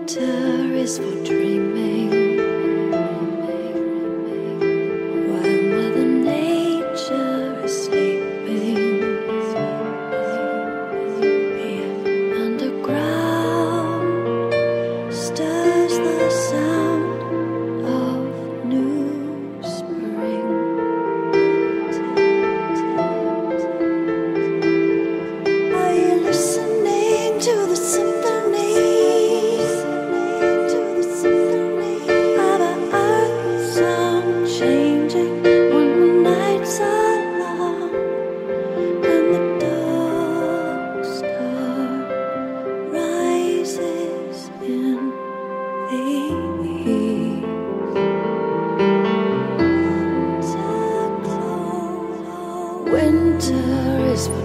Winter is for dreaming, while Mother Nature is sleeping. Here underground stirs the sound of new spring. Are you listening to the symphony? Winter is for